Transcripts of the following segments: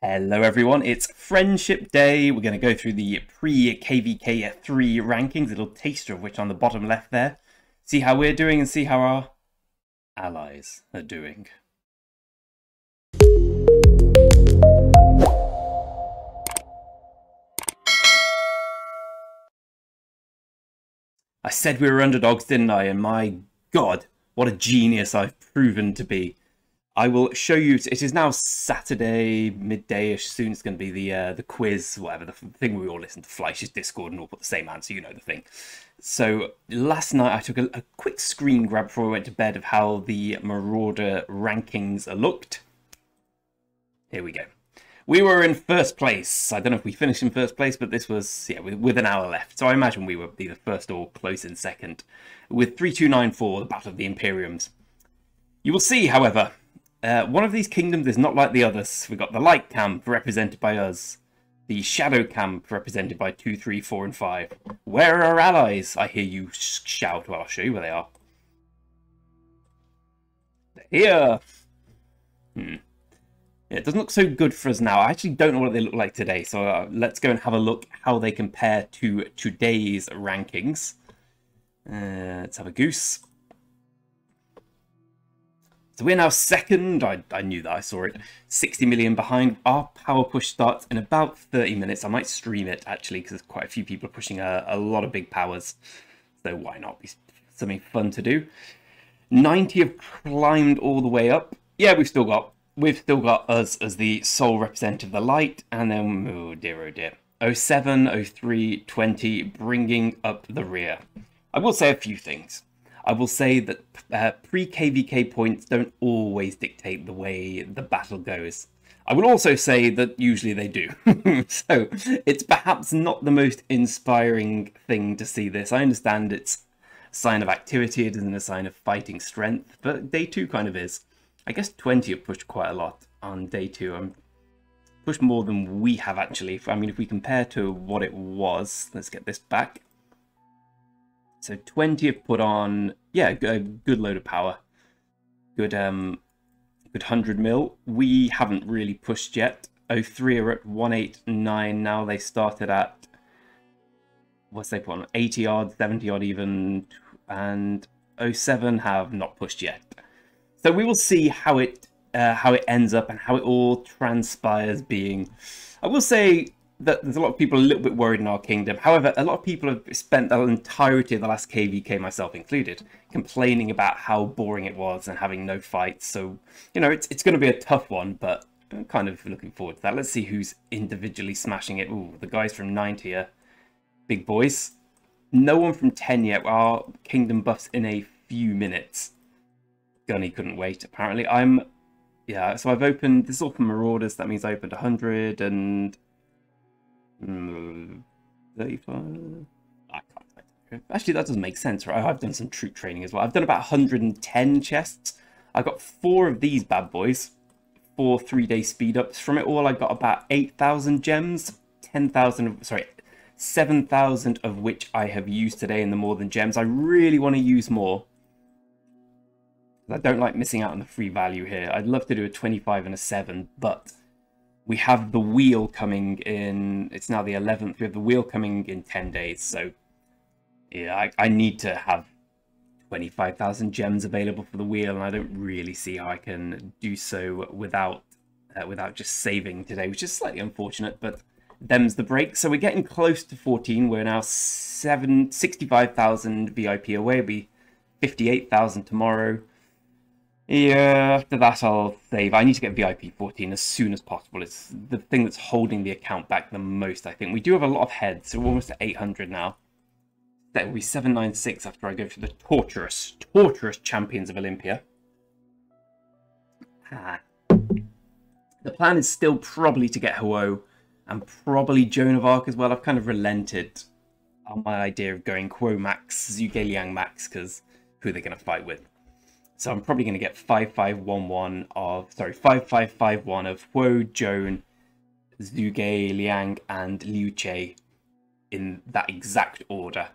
Hello everyone, it's Friendship Day. We're going to go through the pre-KVK 3 rankings, a little taster of which on the bottom left there. See how we're doing and see how our allies are doing. I said we were underdogs, didn't I? And my god, what a genius I've proven to be. I will show you. It is now Saturday midday-ish. Soon it's going to be the quiz, whatever, the thing we all listen to Fleisch's Discord and all put the same answer. You know the thing. So last night I took a quick screen grab before we went to bed of how the Marauder rankings looked. Here we go. We were in first place. I don't know if we finished in first place, but this was, yeah, with an hour left. So I imagine we would be the first or close in second. With 3294, the Battle of the Imperiums. You will see, however, one of these kingdoms is not like the others. We've got the light camp represented by us. The shadow camp represented by 2, 3, 4, and 5. Where are our allies? I hear you shout. Well, I'll show you where they are. They're here. It doesn't look so good for us now. I actually don't know what they look like today. So let's go and have a look how they compare to today's rankings. Let's have a goose. So we're now second. I knew that. I saw it. 60 million behind. Our power push starts in about 30 minutes. I might stream it, actually, because there's quite a few people pushing a lot of big powers. So why not? Be something fun to do. 90 have climbed all the way up. Yeah, we've still got us as the sole representative of the light. And then, oh dear. 07, 03, 20, bringing up the rear. I will say a few things. I will say that pre-KVK points don't always dictate the way the battle goes. I will also say that usually they do. So it's perhaps not the most inspiring thing to see this. I understand it's a sign of activity, it isn't a sign of fighting strength, but day 2 kind of is. I guess 20 have pushed quite a lot on day 2. Pushed more than we have, actually. I mean, if we compare to what it was, let's get this back. So 20 have put on, yeah, a good load of power. Good 100 mil. We haven't really pushed yet. 03 are at 189 now. They started at, what's they put on? 80 odd, 70 odd even. And 07 have not pushed yet. So we will see how it ends up and how it all transpires being. I will say that there's a lot of people a little bit worried in our kingdom. However, a lot of people have spent the entirety of the last KVK, myself included, complaining about how boring it was and having no fights. So, you know, it's going to be a tough one, but I'm kind of looking forward to that. Let's see who's individually smashing it. Ooh, the guys from 90 are big boys. No one from 10 yet. Our kingdom buffs in a few minutes. Gunny couldn't wait, apparently. Yeah, so I've opened, this is all from Marauders. That means I opened 100 and 35. I can't. Actually, that doesn't make sense, right? I've done some troop training as well. I've done about 110 chests. I've got 4 of these bad boys, 4 3-day speed ups. From it all, I got about 8,000 gems, 7,000 of which I have used today in the more than gems. I really want to use more. I don't like missing out on the free value here. I'd love to do a 25 and a 7, but we have the wheel coming in. It's now the 11th. We have the wheel coming in 10 days. So, yeah, I need to have 25,000 gems available for the wheel, and I don't really see how I can do so without just saving today, which is slightly unfortunate, but them's the break. So we're getting close to 14. We're now 65,000 VIP away. It'll be 58,000 tomorrow. Yeah, after that I'll save. I need to get VIP 14 as soon as possible. It's the thing that's holding the account back the most, I think. We do have a lot of heads, so we're almost at 800 now. That will be 796 after I go through the torturous champions of Olympia. The plan is still probably to get Huo and probably Joan of Arc as well. I've kind of relented on my idea of going Huo max, Zhuge Liang max, because who are they going to fight with? So I'm probably going to get 5551 of Huo, Joan, Zhuge Liang, and Liu Che in that exact order.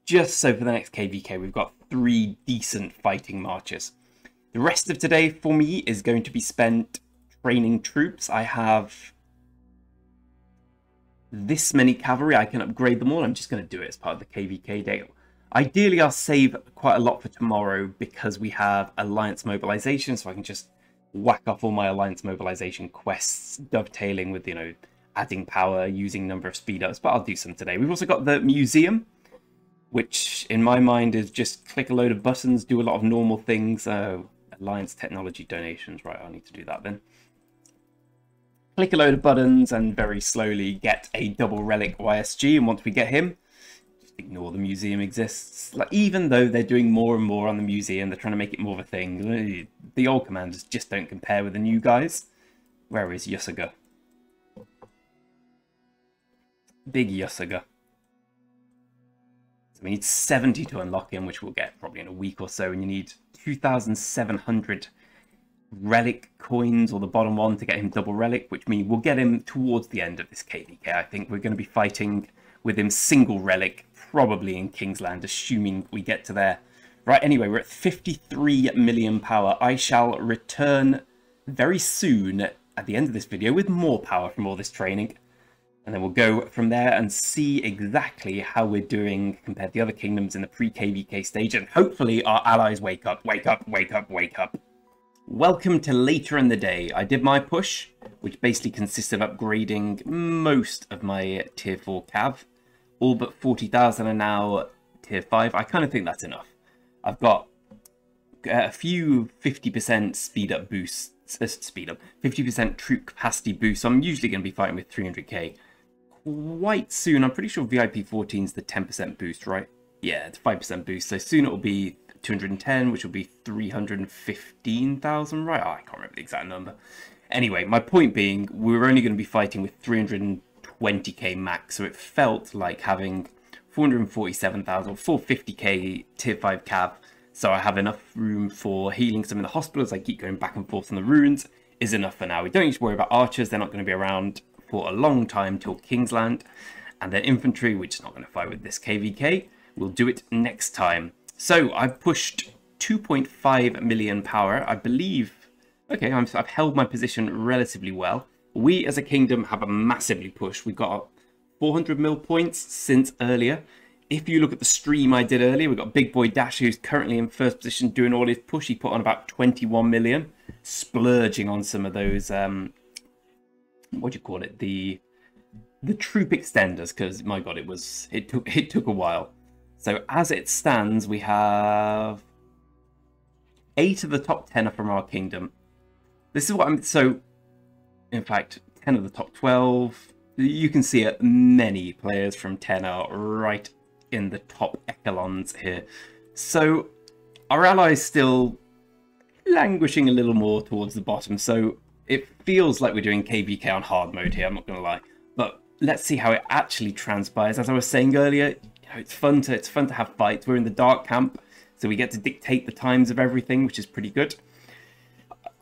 Just so for the next KVK, we've got 3 decent fighting marches. The rest of today for me is going to be spent training troops. I have this many cavalry. I can upgrade them all. I'm just going to do it as part of the KVK day. Ideally, I'll save quite a lot for tomorrow because we have alliance mobilization, so I can just whack off all my alliance mobilization quests, dovetailing with, you know, adding power, using number of speed ups, but I'll do some today. We've also got the museum, which in my mind is just click a load of buttons, do a lot of normal things. Alliance technology donations, right, I'll need to do that then. Click a load of buttons and very slowly get a double relic YSG, and once we get him, ignore the museum exists. Like, even though they're doing more and more on the museum, they're trying to make it more of a thing. The old commanders just don't compare with the new guys. Where is Yusaga? Big Yusaga. So we need 70 to unlock him, which we'll get probably in a week or so, and you need 2,700 relic coins, or the bottom one, to get him double relic, which means we'll get him towards the end of this KVK. I think we're going to be fighting with him single relic, probably in Kingsland, assuming we get to there. Right, anyway, we're at 53 million power. I shall return very soon at the end of this video with more power from all this training. And then we'll go from there and see exactly how we're doing compared to the other kingdoms in the pre-KVK stage. And hopefully our allies wake up, wake up, wake up, wake up. Welcome to later in the day. I did my push, which basically consists of upgrading most of my tier 4 cav. All but 40,000 are now tier 5. I kind of think that's enough. I've got a few 50% speed up boosts, 50% troop capacity boosts. So I'm usually going to be fighting with 300k. Quite soon, I'm pretty sure VIP 14 is the 10% boost, right? Yeah, it's 5% boost. So soon it will be 210, which will be 315,000, right? Oh, I can't remember the exact number. Anyway, my point being, we were only going to be fighting with 320k max, so it felt like having 447,000, 450k tier 5 cav. So I have enough room for healing some in the hospitals. I keep going back and forth on the ruins. Is enough for now. We don't need to worry about archers. They're not going to be around for a long time till Kingsland. And then infantry, which is not going to fight with this KVK. We'll do it next time. So I've pushed 2.5 million power, I believe. Okay, I've held my position relatively well. We as a kingdom have a massively pushed. We got 400 mil points since earlier. If you look at the stream I did earlier, we've got Big Boy Dash, who's currently in first position doing all his push. He put on about 21 million, splurging on some of those, what do you call it? The troop extenders, because my god, it took a while. So as it stands, we have 8 of the top 10 are from our kingdom. This is what I'm, so in fact, 10 of the top 12. You can see it, many players from 10 are right in the top echelons here. So our allies still languishing a little more towards the bottom. So it feels like we're doing KVK on hard mode here, I'm not going to lie. But let's see how it actually transpires. As I was saying earlier, you know, it's fun to have fights. We're in the dark camp, so we get to dictate the times of everything, which is pretty good.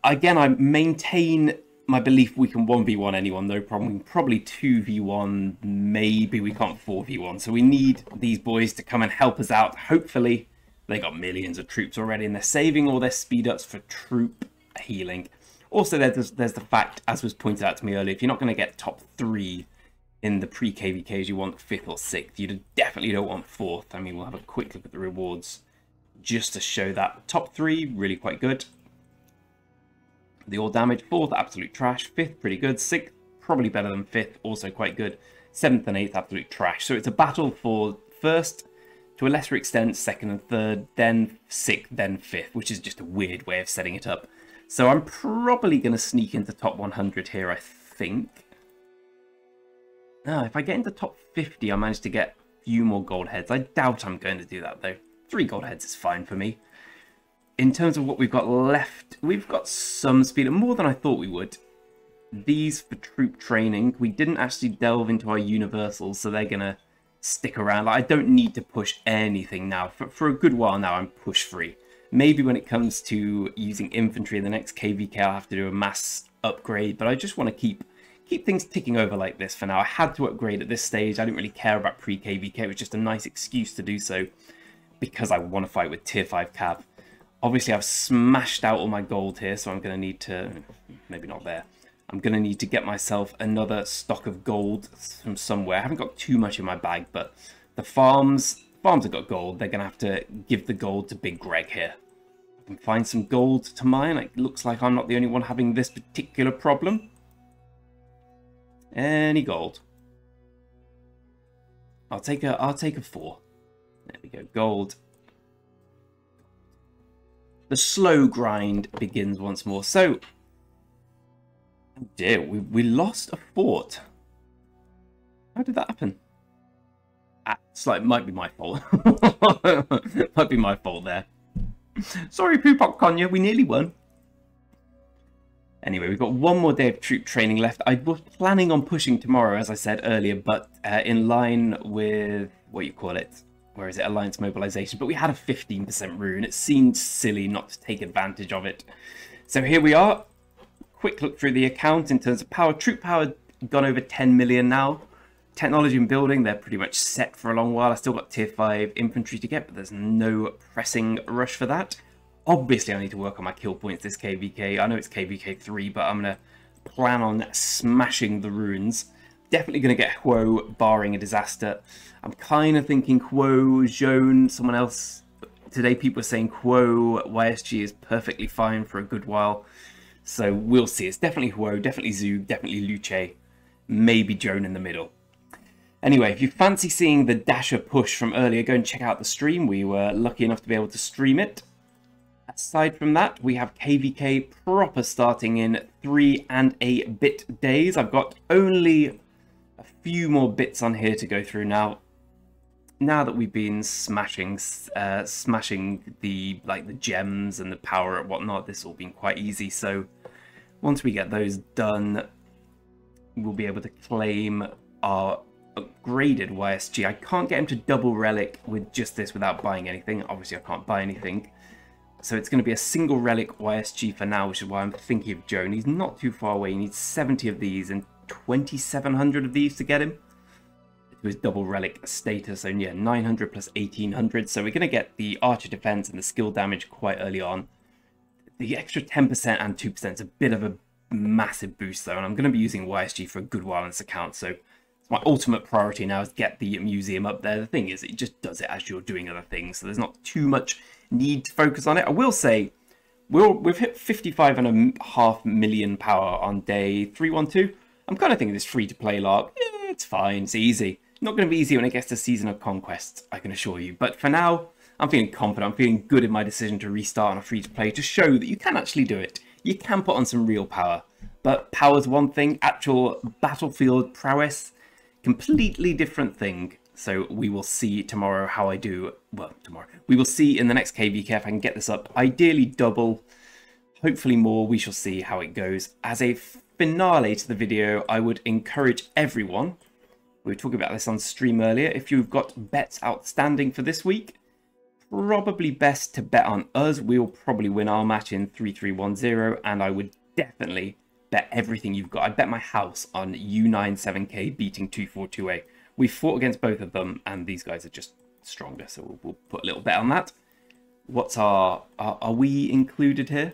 Again, I maintain my belief we can 1v1 anyone, no problem. We can probably 2v1, maybe we can't 4v1. So we need these boys to come and help us out. Hopefully, they got millions of troops already, and they're saving all their speed ups for troop healing. Also, there's the fact, as was pointed out to me earlier, if you're not going to get top 3 in the pre-KVKs, you want 5th or 6th. You definitely don't want 4th. I mean, we'll have a quick look at the rewards just to show that. Top 3, really quite good. The all damage. 4th, absolute trash. 5th, pretty good. 6th, probably better than 5th, also quite good. 7th and 8th, absolute trash. So it's a battle for 1st, to a lesser extent, 2nd and 3rd, then 6th, then 5th, which is just a weird way of setting it up. So I'm probably going to sneak into top 100 here, I think. No, if I get into top 50, I manage to get a few more gold heads. I doubt I'm going to do that, though. 3 gold heads is fine for me. In terms of what we've got left, we've got some speed, more than I thought we would. These for troop training. We didn't actually delve into our universals, so they're going to stick around. Like, I don't need to push anything now. For a good while now, I'm push free. Maybe when it comes to using infantry in the next KVK, I'll have to do a mass upgrade, but I just want to keep things ticking over like this for now. I had to upgrade at this stage. I didn't really care about pre-KVK. It was just a nice excuse to do so because I want to fight with tier 5 cav. Obviously, I've smashed out all my gold here, so I'm going to need to... Maybe not there. I'm going to need to get myself another stock of gold from somewhere. I haven't got too much in my bag, but the farms have got gold. They're going to have to give the gold to Big Greg here. I can find some gold to mine. It looks like I'm not the only one having this particular problem. Any gold? I'll take a 4. There we go, gold. The slow grind begins once more. So, oh dear, we lost a fort. How did that happen? It's like, might be my fault. Might be my fault there. Sorry, Poopok Konya, we nearly won. Anyway, we've got one more day of troop training left. I was planning on pushing tomorrow, as I said earlier, but in line with, what you call it, where is it, alliance mobilization, but we had a 15% rune. It seemed silly not to take advantage of it. So here we are. Quick look through the account in terms of power. Troop power gone over 10 million now. Technology and building, they're pretty much set for a long while. I still got tier 5 infantry to get, but there's no pressing rush for that. Obviously, I need to work on my kill points this KVK. I know it's KVK 3, but I'm going to plan on smashing the runes. Definitely going to get Huo, barring a disaster. I'm kind of thinking Huo, Zhone, someone else. Today, people are saying Huo, YSG is perfectly fine for a good while. So we'll see. It's definitely Huo, definitely Zhu, definitely Luce, maybe Zhone in the middle. Anyway, if you fancy seeing the Dasher push from earlier, go and check out the stream. We were lucky enough to be able to stream it. Aside from that, we have KVK proper starting in 3 and 8 bit days. I've got only a few more bits on here to go through now. Now that we've been smashing the gems and the power and whatnot, this has all been quite easy. So once we get those done, we'll be able to claim our upgraded YSG. I can't get him to double relic with just this without buying anything. Obviously, I can't buy anything. So it's going to be a single relic YSG for now, which is why I'm thinking of Zhone. He's not too far away. He needs 70 of these and 2,700 of these to get him to his double relic status. And yeah, 900 plus 1,800. So we're going to get the archer defense and the skill damage quite early on. The extra 10% and 2% is a bit of a massive boost though. And I'm going to be using YSG for a good while in this account. So my ultimate priority now is get the museum up there. The thing is, it just does it as you're doing other things. So there's not too much need to focus on it. I will say, we've hit 55.5 million power on day 312. I'm kind of thinking this free-to-play lark, yeah, it's fine, it's easy. Not going to be easy when it gets to Season of Conquest, I can assure you. But for now, I'm feeling confident. I'm feeling good in my decision to restart on a free-to-play to show that you can actually do it. You can put on some real power. But power's one thing, actual battlefield prowess, completely different thing. So we will see tomorrow how I do. Well, tomorrow. We will see in the next KVK if I can get this up. Ideally double, hopefully more. We shall see how it goes. As a finale to the video, I would encourage everyone, we were talking about this on stream earlier, if you've got bets outstanding for this week, probably best to bet on us. We'll probably win our match in 3-3-1-0, and I would definitely bet everything you've got. I'd bet my house on U97K beating 242A. We fought against both of them, and these guys are just stronger, so we'll put a little bet on that. What's are we included here?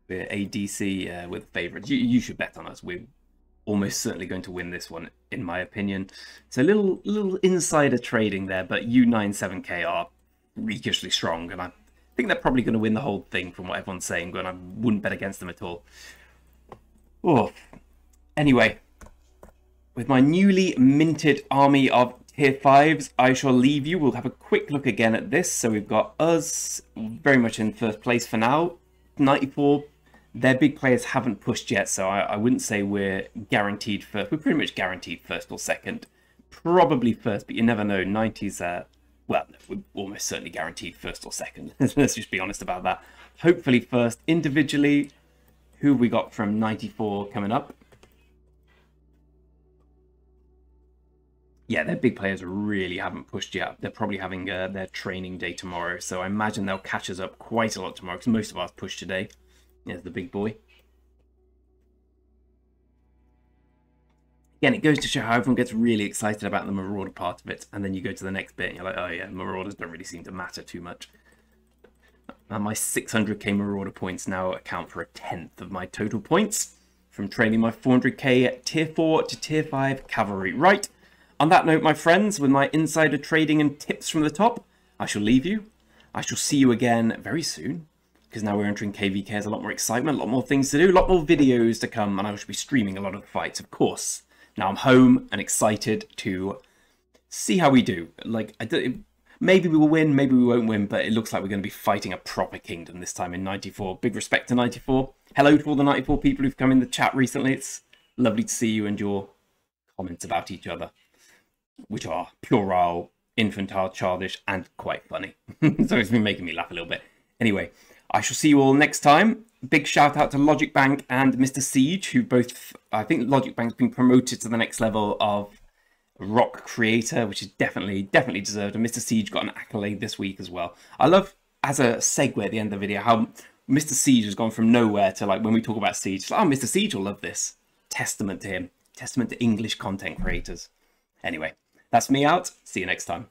We're ADC with favourites. You should bet on us. We're almost certainly going to win this one, in my opinion. So little insider trading there, but U97K are freakishly strong, and I think they're probably going to win the whole thing from what everyone's saying, and I wouldn't bet against them at all. Oh, anyway. With my newly minted army of tier 5s, I shall leave you. We'll have a quick look again at this. So we've got us very much in first place for now. 94. Their big players haven't pushed yet, so I wouldn't say we're guaranteed first. We're pretty much guaranteed first or second. Probably first, but you never know. 90's, well, no, we're almost certainly guaranteed first or second. Let's just be honest about that. Hopefully first. Individually, who have we got from 94 coming up? Yeah, their big players really haven't pushed yet. They're probably having their training day tomorrow, so I imagine they'll catch us up quite a lot tomorrow, because most of ours pushed today. There's the big boy. Again, it goes to show how everyone gets really excited about the Marauder part of it, and then you go to the next bit and you're like, oh yeah, Marauders don't really seem to matter too much. And my 600k Marauder points now account for a tenth of my total points from training my 400k Tier 4 to Tier 5 Cavalry. Right, on that note, my friends, with my insider trading and tips from the top, I shall leave you. I shall see you again very soon, because now we're entering KVK. There's a lot more excitement, a lot more things to do, a lot more videos to come, and I shall be streaming a lot of the fights, of course. Now I'm home and excited to see how we do. Like, maybe we will win, maybe we won't win, but it looks like we're going to be fighting a proper kingdom this time in 94. Big respect to 94. Hello to all the 94 people who've come in the chat recently. It's lovely to see you and your comments about each other, which are puerile, infantile, childish, and quite funny. So it's been making me laugh a little bit. Anyway, I shall see you all next time. Big shout out to Logic Bank and Mr. Siege, who both, I think Logic Bank's been promoted to the next level of rock creator, which is definitely deserved. And Mr. Siege got an accolade this week as well. I love, as a segue at the end of the video, how Mr. Siege has gone from nowhere to, like, when we talk about Siege, like, oh, Mr. Siege will love this. Testament to him. Testament to English content creators. Anyway, that's me out. See you next time.